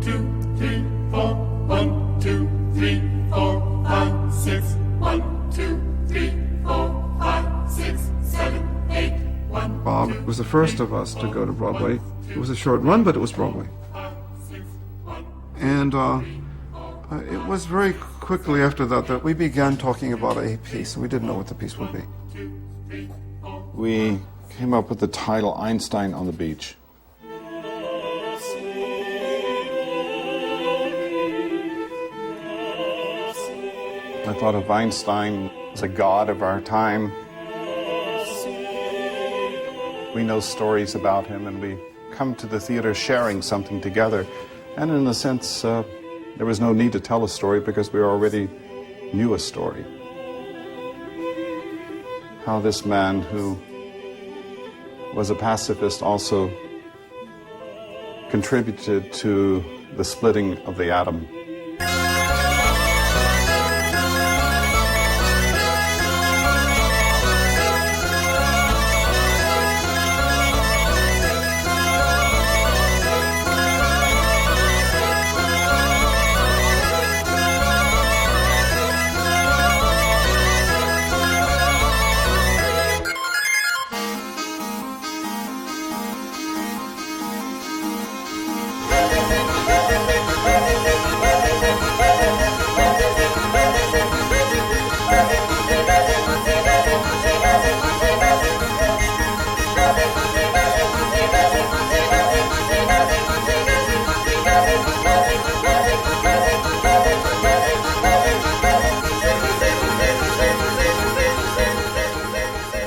2, 3, 4. 1, 2, 3, 4, 5, 6. 1, 2, 3, 4, 5, 6, 7, 8. 1. Bob was the first of us to go to Broadway. It was a short run, but it was Broadway. And it was very quickly after that we began talking about a piece. We didn't know what the piece would be. We came up with the title Einstein on the Beach. I thought of Einstein as a god of our time. We know stories about him, and we come to the theater sharing something together. And in a sense, there was no need to tell a story because we already knew a story. How this man, who was a pacifist, also contributed to the splitting of the atom.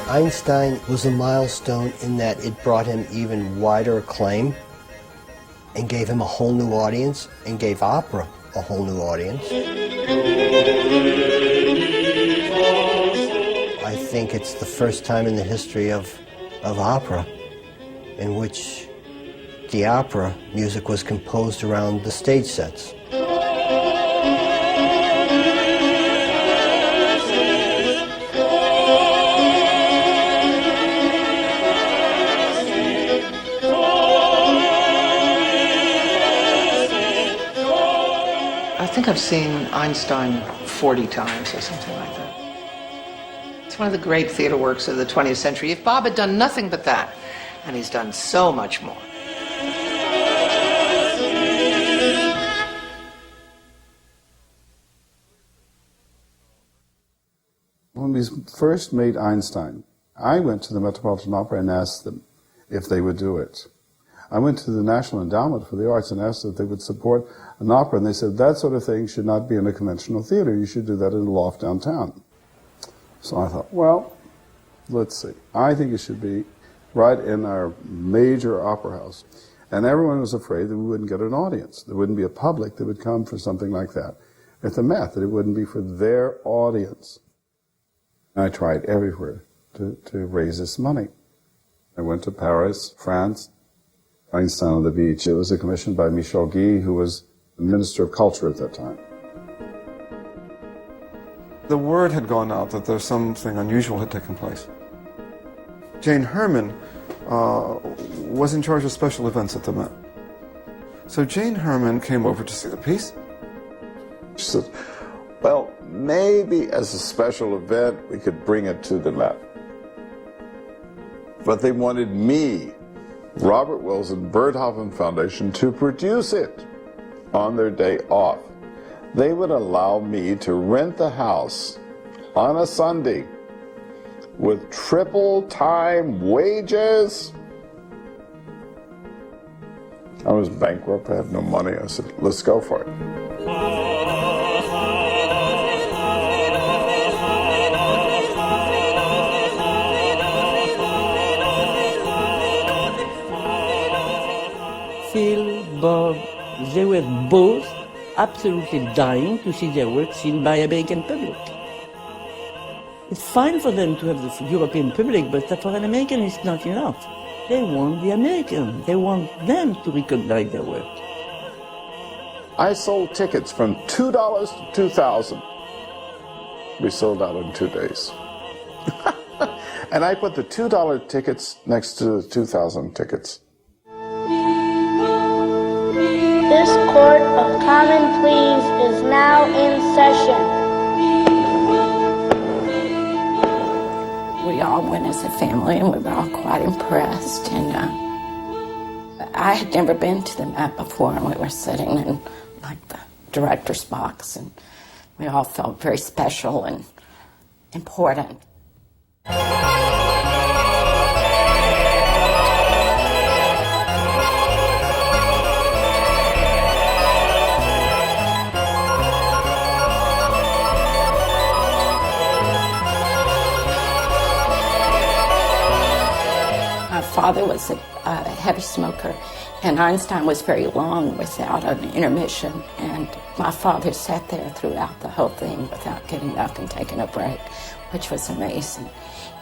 Einstein was a milestone in that it brought him even wider acclaim and gave him a whole new audience and gave opera a whole new audience. I think it's the first time in the history of opera in which the opera music was composed around the stage sets. I think I've seen Einstein 40 times or something like that. It's one of the great theater works of the 20th century. If Bob had done nothing but that, and he's done so much more. When we first made Einstein, I went to the Metropolitan Opera and asked them if they would do it. I went to the National Endowment for the Arts and asked if they would support an opera, and they said that sort of thing should not be in a conventional theater. You should do that in a loft downtown. So I thought, well, let's see. I think it should be right in our major opera house. And everyone was afraid that we wouldn't get an audience. There wouldn't be a public that would come for something like that at the Met, that it wouldn't be for their audience. I tried everywhere to raise this money. I went to Paris, France, Einstein on the Beach. It was a commission by Michel Guy, who was the Minister of Culture at that time. The word had gone out that there's something unusual had taken place. Jane Herman was in charge of special events at the Met. So Jane Herman came over to see the piece. She said, well, maybe as a special event we could bring it to the Met. But they wanted me, Robert Wilson, Berthoven Foundation, to produce it on their day off. They would allow me to rent the house on a Sunday with triple time wages. I was bankrupt, I had no money. I said, let's go for it. Phil, Bob, they were both absolutely dying to see their work seen by American public. It's fine for them to have the European public, but for an American it's not enough. They want the American. They want them to recognize their work. I sold tickets from $2 to $2,000. We sold out in 2 days. And I put the $2 tickets next to the 2,000 tickets. This Court of Common Pleas is now in session. We all went as a family, and we were all quite impressed. And I had never been to the Met before, and we were sitting in like the director's box, and we all felt very special and important. My father was a heavy smoker, and Einstein was very long without an intermission, and my father sat there throughout the whole thing without getting up and taking a break, which was amazing.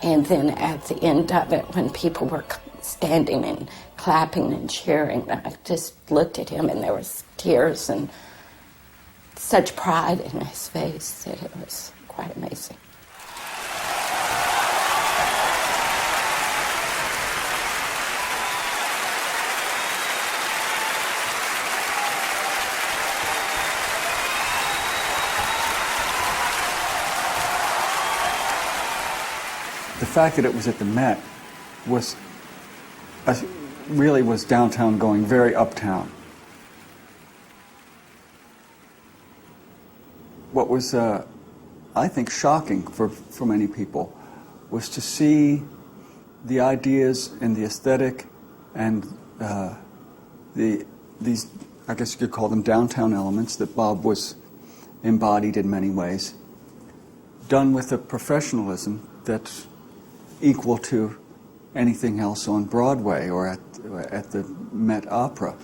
And then at the end of it, when people were standing and clapping and cheering, I just looked at him, and there was tears and such pride in his face that it was quite amazing. The fact that it was at the Met was really was downtown going very uptown. What was, I think, shocking for many people was to see the ideas and the aesthetic and these, I guess you could call them downtown elements that Bob was embodied in many ways, done with a professionalism that's equal to anything else on Broadway or at the Met Opera.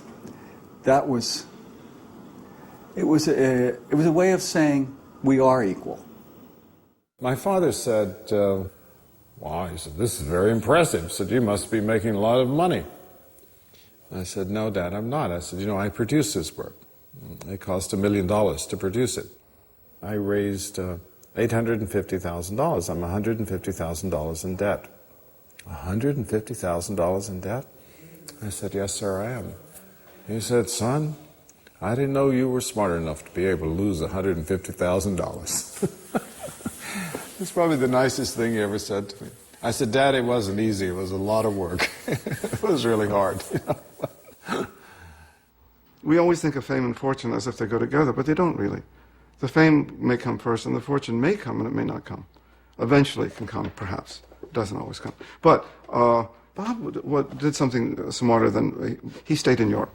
It was a way of saying we are equal. My father said, wow, he said, this is very impressive. He said, you must be making a lot of money. I said, no, Dad, I'm not. I said, I produce this work. It cost $1 million to produce it. I raised $850,000. I'm $150,000 in debt. $150,000 in debt? I said, yes, sir, I am. He said, son, I didn't know you were smart enough to be able to lose $150,000. It's probably the nicest thing he ever said to me. I said, Dad, it wasn't easy. It was a lot of work. It was really hard. We always think of fame and fortune as if they go together, but they don't really. The fame may come first, and the fortune may come, and it may not come. Eventually it can come, perhaps. It doesn't always come. But Bob did something smarter than... He stayed in Europe.